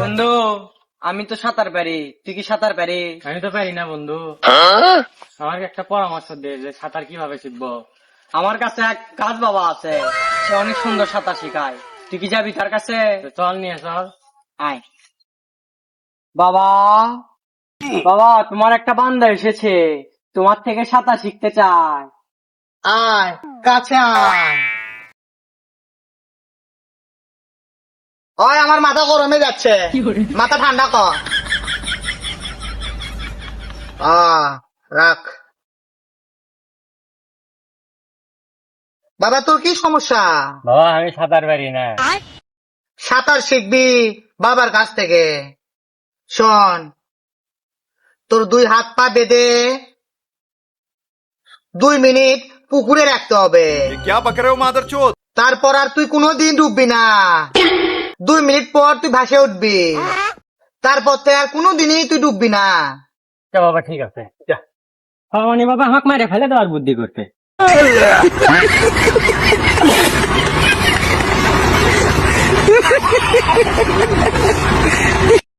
বন্ধু আমি তো সাঁতার পারি, তুই কি সাঁতার পারিস? আমি তো পারি না বন্ধু। আমার একটা পরামর্শ দে যে সাঁতার কিভাবে শিখবো। আমার কাছে এক কাজ বাবা আছে, সে অনেক সুন্দর সাঁতার শেখায়, তুই কি যাবি তার কাছে? তো চল নিয়ে চল। আয় বাবা, বাবা তোমার একটা বান্দা এসেছে, তোমার থেকে সাঁতার শিখতে চায়। আয় কাছে আয়। ওই আমার মাথা গরমে যাচ্ছে, মাথা ঠান্ডা কর। রাখ। বাবা তোর কি সমস্যা? বাবা আমি সাঁতার পারি না। সাঁতার শিখবি বাবার কাছ থেকে। শোন, তোর 2 হাত পা বেঁধে 2 মিনিট পুকুরে রাখতে হবে। क्या बक रहे हो मादरचोद? তারপর আর তুই কোনোদিন ডুববি না। 2 মিনিট পর তুই ভাসে উঠবি, তারপর থেকে আর কোনোদিনই তুই ডুববি না। আচ্ছা বাবা ঠিক আছে যা। মানে বাবা আমাকে মারে ফেলে দেওয়ার বুদ্ধি করতে।